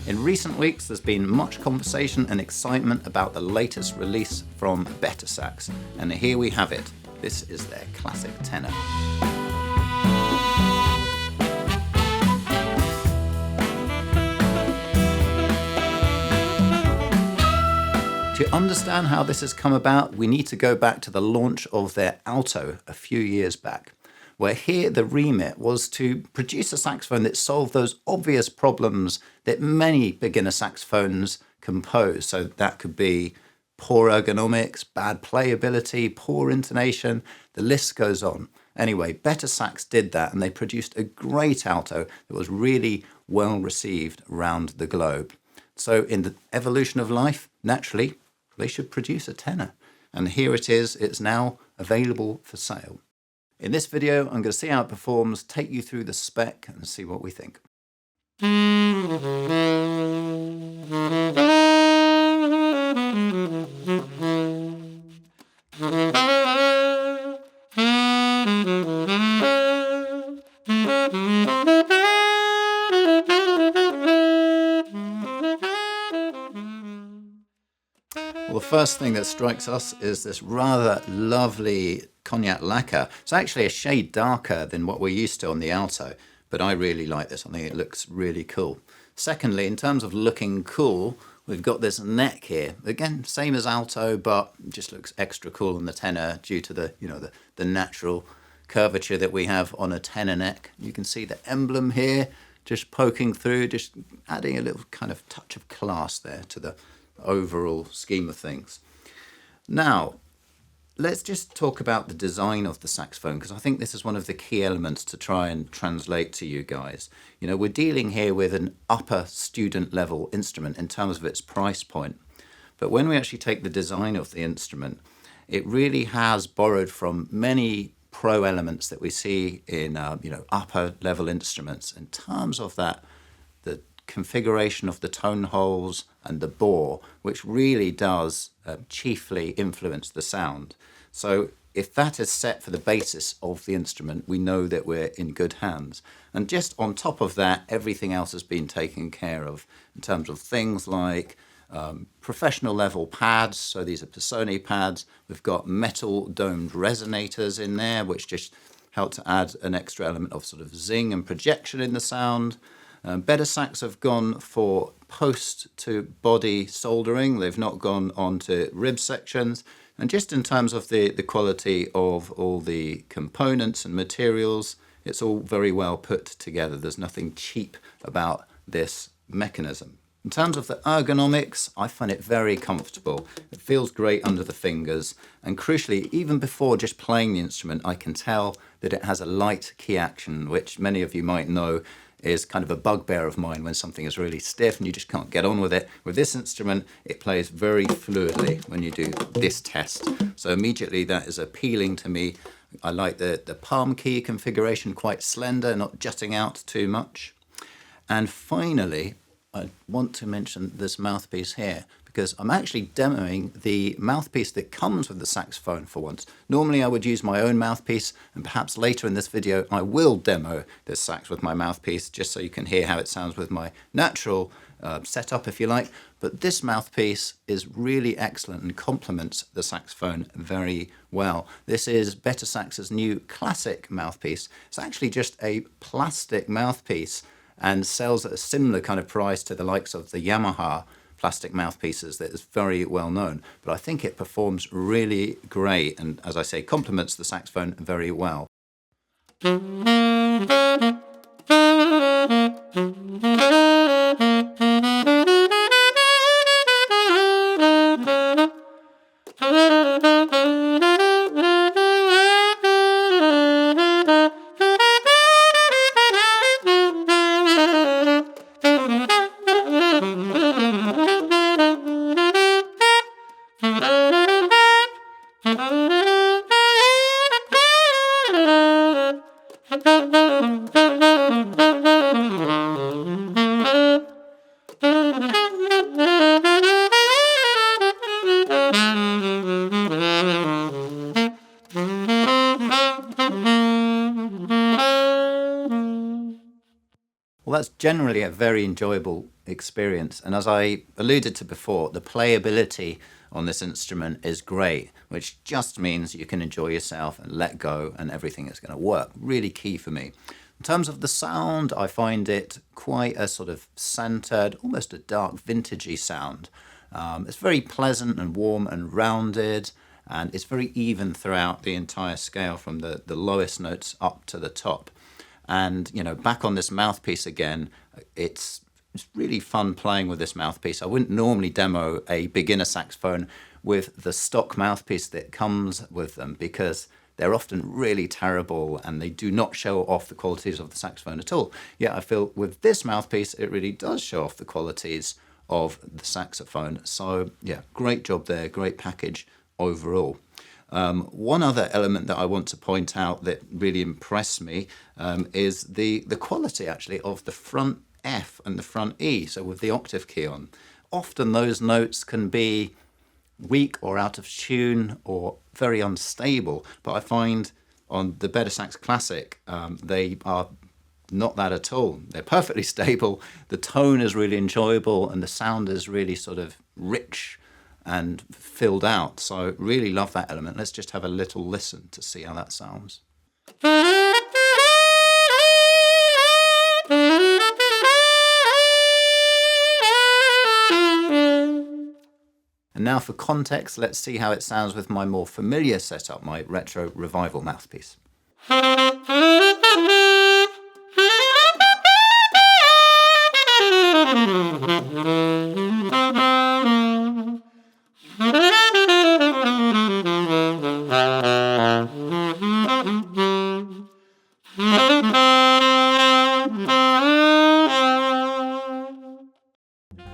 In recent weeks, there's been much conversation and excitement about the latest release from BetterSax, and here we have it. This is their classic tenor. To understand how this has come about, we need to go back to the launch of their alto a few years back, where here the remit was to produce a saxophone that solved those obvious problems that many beginner saxophones can pose. So that could be poor ergonomics, bad playability, poor intonation, the list goes on. Anyway, BetterSax did that, and they produced a great alto that was really well received around the globe. So in the evolution of life, naturally, they should produce a tenor. And here it is, it's now available for sale. In this video, I'm going to see how it performs, take you through the spec and see what we think. Well, the first thing that strikes us is this rather lovely cognac lacquer. It's actually a shade darker than what we're used to on the alto, but I really like this. I think it looks really cool. Secondly, in terms of looking cool, we've got this neck here. Again, same as alto, but just looks extra cool on the tenor due to the natural curvature that we have on a tenor neck. You can see the emblem here just poking through, just adding a little kind of touch of class there to the overall scheme of things. Now, let's just talk about the design of the saxophone, because I think this is one of the key elements to try and translate to you guys. You know, we're dealing here with an upper student level instrument in terms of its price point. But when we actually take the design of the instrument, it really has borrowed from many pro elements that we see in upper level instruments in terms of the configuration of the tone holes and the bore, which really does chiefly influence the sound. So if that is set for the basis of the instrument, we know that we're in good hands. And just on top of that, everything else has been taken care of in terms of things like professional level pads. So these are Pisoni pads. We've got metal domed resonators in there, which just help to add an extra element of sort of zing and projection in the sound. BetterSax have gone for post to body soldering. They've not gone on to rib sections. And just in terms of the quality of all the components and materials, it's all very well put together. There's nothing cheap about this mechanism. In terms of the ergonomics, I find it very comfortable. It feels great under the fingers. And crucially, even before just playing the instrument, I can tell that it has a light key action, which many of you might know is kind of a bugbear of mine when something is really stiff and you just can't get on with it. With this instrument, it plays very fluidly when you do this test. So immediately that is appealing to me. I like the palm key configuration, quite slender, not jutting out too much. And finally, I want to mention this mouthpiece here, because I'm actually demoing the mouthpiece that comes with the saxophone for once. Normally I would use my own mouthpiece, and perhaps later in this video I will demo this sax with my mouthpiece, just so you can hear how it sounds with my natural setup, if you like. But this mouthpiece is really excellent and complements the saxophone very well. This is BetterSax's new classic mouthpiece. It's actually just a plastic mouthpiece and sells at a similar kind of price to the likes of the Yamaha plastic mouthpieces that is very well known. But I think it performs really great and, as I say, complements the saxophone very well. Well, that's generally a very enjoyable experience. And as I alluded to before, the playability on this instrument is great, which just means you can enjoy yourself and let go and everything is going to work. Really key for me. In terms of the sound, I find it quite a sort of centered, almost a dark vintagey sound. It's very pleasant and warm and rounded, and it's very even throughout the entire scale from the lowest notes up to the top. And, back on this mouthpiece again, it's really fun playing with this mouthpiece. I wouldn't normally demo a beginner saxophone with the stock mouthpiece that comes with them because they're often really terrible and they do not show off the qualities of the saxophone at all. Yet I feel with this mouthpiece, it really does show off the qualities of the saxophone. So yeah, great job there, great package overall. One other element that I want to point out that really impressed me is the quality actually of the front F and the front E, so with the octave key on. Often those notes can be weak or out of tune or very unstable, but I find on the BetterSax Classic they are not that at all. They're perfectly stable, the tone is really enjoyable and the sound is really sort of rich and filled out. So really love that element. Let's just have a little listen to see how that sounds. And now for context, let's see how it sounds with my more familiar setup, my retro revival mouthpiece.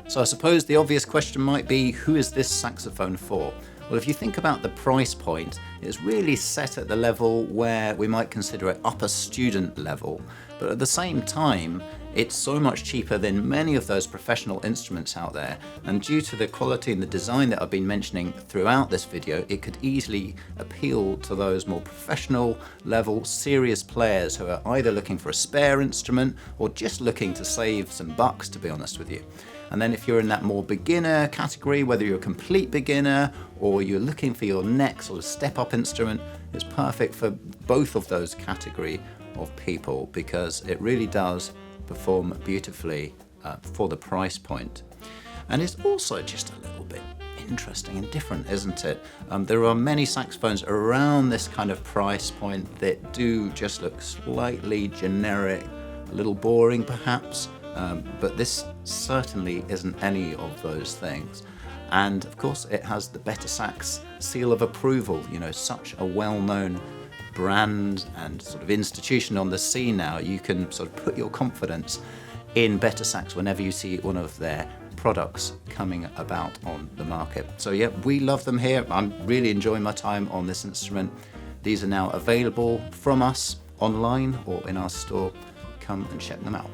So I suppose the obvious question might be, who is this saxophone for? Well, if you think about the price point, it's really set at the level where we might consider it upper student level. But at the same time, it's so much cheaper than many of those professional instruments out there. And due to the quality and the design that I've been mentioning throughout this video, it could easily appeal to those more professional level, serious players who are either looking for a spare instrument or just looking to save some bucks, to be honest with you. And then if you're in that more beginner category, whether you're a complete beginner or you're looking for your next sort of step-up instrument, it's perfect for both of those category of people because it really does perform beautifully for the price point. And it's also just a little bit interesting and different, isn't it? There are many saxophones around this kind of price point that do just look slightly generic, a little boring perhaps. But this certainly isn't any of those things. And of course it has the BetterSax seal of approval, such a well-known brand and sort of institution on the scene now. You can sort of put your confidence in BetterSax whenever you see one of their products coming about on the market. So yeah, we love them here. I'm really enjoying my time on this instrument. These are now available from us online or in our store. Come and check them out.